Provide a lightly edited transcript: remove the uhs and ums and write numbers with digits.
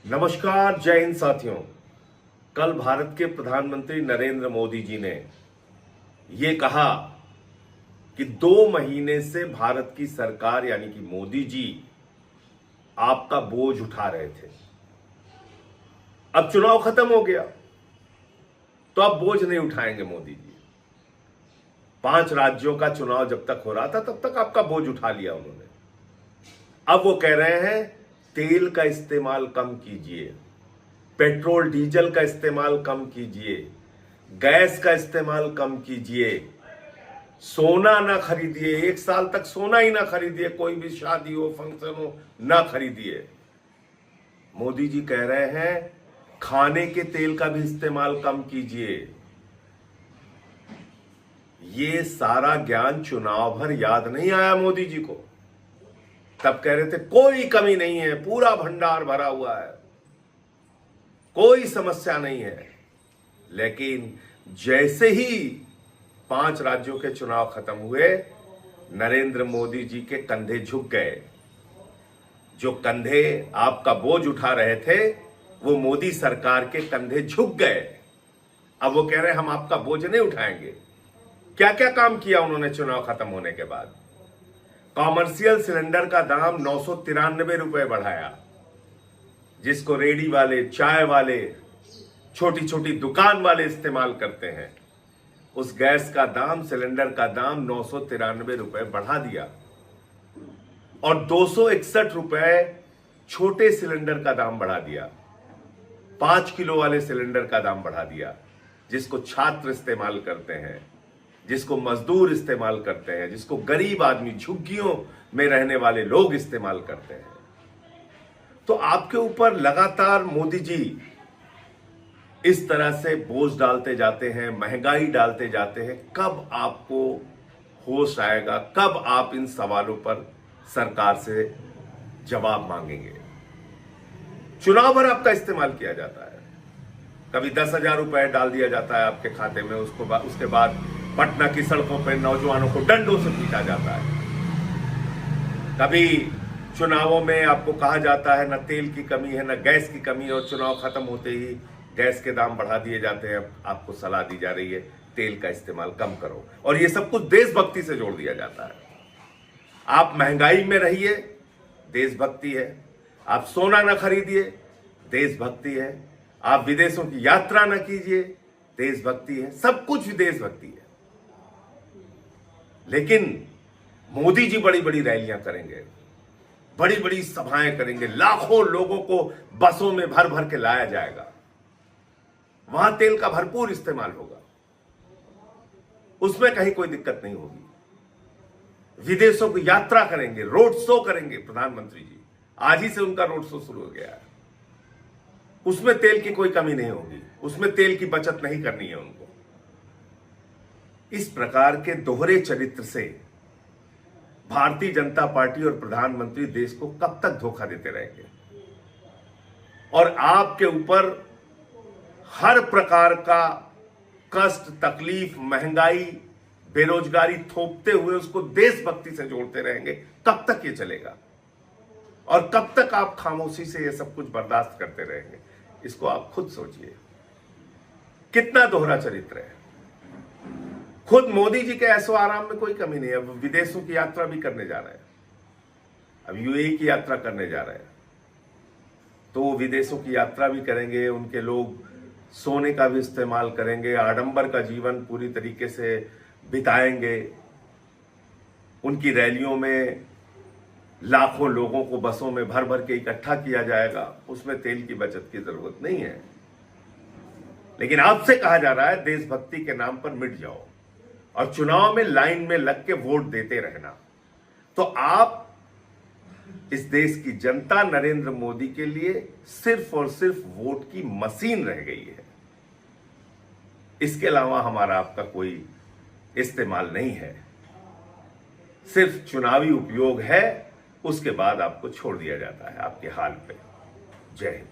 नमस्कार, जय हिंद साथियों। कल भारत के प्रधानमंत्री नरेंद्र मोदी जी ने ये कहा कि 2 महीने से भारत की सरकार यानी कि मोदी जी आपका बोझ उठा रहे थे। अब चुनाव खत्म हो गया तो अब बोझ नहीं उठाएंगे मोदी जी। 5 राज्यों का चुनाव जब तक हो रहा था तब तक आपका बोझ उठा लिया उन्होंने। अब वो कह रहे हैं तेल का इस्तेमाल कम कीजिए, पेट्रोल डीजल का इस्तेमाल कम कीजिए, गैस का इस्तेमाल कम कीजिए, सोना ना खरीदिए, 1 साल तक सोना ही ना खरीदिए, कोई भी शादी हो फंक्शन हो ना खरीदिए। मोदी जी कह रहे हैं खाने के तेल का भी इस्तेमाल कम कीजिए। ये सारा ज्ञान चुनाव भर याद नहीं आया मोदी जी को। तब कह रहे थे कोई कमी नहीं है, पूरा भंडार भरा हुआ है, कोई समस्या नहीं है। लेकिन जैसे ही 5 राज्यों के चुनाव खत्म हुए, नरेंद्र मोदी जी के कंधे झुक गए। जो कंधे आपका बोझ उठा रहे थे वो मोदी सरकार के कंधे झुक गए। अब वो कह रहे हैं हम आपका बोझ नहीं उठाएंगे। क्या क्या काम किया उन्होंने चुनाव खत्म होने के बाद? कॉमर्शियल सिलेंडर का दाम 993 रुपए बढ़ाया, जिसको रेडी वाले, चाय वाले, छोटी छोटी दुकान वाले इस्तेमाल करते हैं। उस गैस का दाम, सिलेंडर का दाम 993 रुपए बढ़ा दिया और 261 रुपए छोटे सिलेंडर का दाम बढ़ा दिया। 5 किलो वाले सिलेंडर का दाम बढ़ा दिया, जिसको छात्र इस्तेमाल करते हैं, जिसको मजदूर इस्तेमाल करते हैं, जिसको गरीब आदमी, झुग्गियों में रहने वाले लोग इस्तेमाल करते हैं। तो आपके ऊपर लगातार मोदी जी इस तरह से बोझ डालते जाते हैं, महंगाई डालते जाते हैं। कब आपको होश आएगा? कब आप इन सवालों पर सरकार से जवाब मांगेंगे? चुनाव भर आपका इस्तेमाल किया जाता है। कभी 10,000 रुपए डाल दिया जाता है आपके खाते में, उसके बाद पटना की सड़कों पर नौजवानों को डंडों से पीटा जाता है। कभी चुनावों में आपको कहा जाता है न तेल की कमी है, न गैस की कमी है, और चुनाव खत्म होते ही गैस के दाम बढ़ा दिए जाते हैं। आपको सलाह दी जा रही है तेल का इस्तेमाल कम करो, और ये सब कुछ देशभक्ति से जोड़ दिया जाता है। आप महंगाई में रहिए, देशभक्ति है। आप सोना ना खरीदिए, देशभक्ति है। आप विदेशों की यात्रा ना कीजिए, देशभक्ति है। सब कुछ देशभक्ति है। लेकिन मोदी जी बड़ी बड़ी रैलियां करेंगे, बड़ी बड़ी सभाएं करेंगे, लाखों लोगों को बसों में भर भर के लाया जाएगा, वहां तेल का भरपूर इस्तेमाल होगा, उसमें कहीं कोई दिक्कत नहीं होगी। विदेशों की यात्रा करेंगे, रोड शो करेंगे प्रधानमंत्री जी। आज ही से उनका रोड शो शुरू हो गया है। उसमें तेल की कोई कमी नहीं होगी, उसमें तेल की बचत नहीं करनी है उनको। इस प्रकार के दोहरे चरित्र से भारतीय जनता पार्टी और प्रधानमंत्री देश को कब तक धोखा देते रहेंगे? और आपके ऊपर हर प्रकार का कष्ट, तकलीफ, महंगाई, बेरोजगारी थोपते हुए उसको देशभक्ति से जोड़ते रहेंगे। कब तक ये चलेगा? और कब तक आप खामोशी से ये सब कुछ बर्दाश्त करते रहेंगे? इसको आप खुद सोचिए। कितना दोहरा चरित्र है। खुद मोदी जी के ऐशो आराम में कोई कमी नहीं है। अब विदेशों की यात्रा भी करने जा रहे हैं, अब यूएई की यात्रा करने जा रहे हैं, तो विदेशों की यात्रा भी करेंगे। उनके लोग सोने का भी इस्तेमाल करेंगे, आडंबर का जीवन पूरी तरीके से बिताएंगे। उनकी रैलियों में लाखों लोगों को बसों में भर भर के इकट्ठा किया जाएगा, उसमें तेल की बचत की जरूरत नहीं है। लेकिन आपसे कहा जा रहा है देशभक्ति के नाम पर मिट जाओ और चुनाव में लाइन में लग के वोट देते रहना। तो आप, इस देश की जनता नरेंद्र मोदी के लिए सिर्फ और सिर्फ वोट की मशीन रह गई है। इसके अलावा हमारा आपका कोई इस्तेमाल नहीं है। सिर्फ चुनावी उपयोग है, उसके बाद आपको छोड़ दिया जाता है आपके हाल पे। जय हिंद।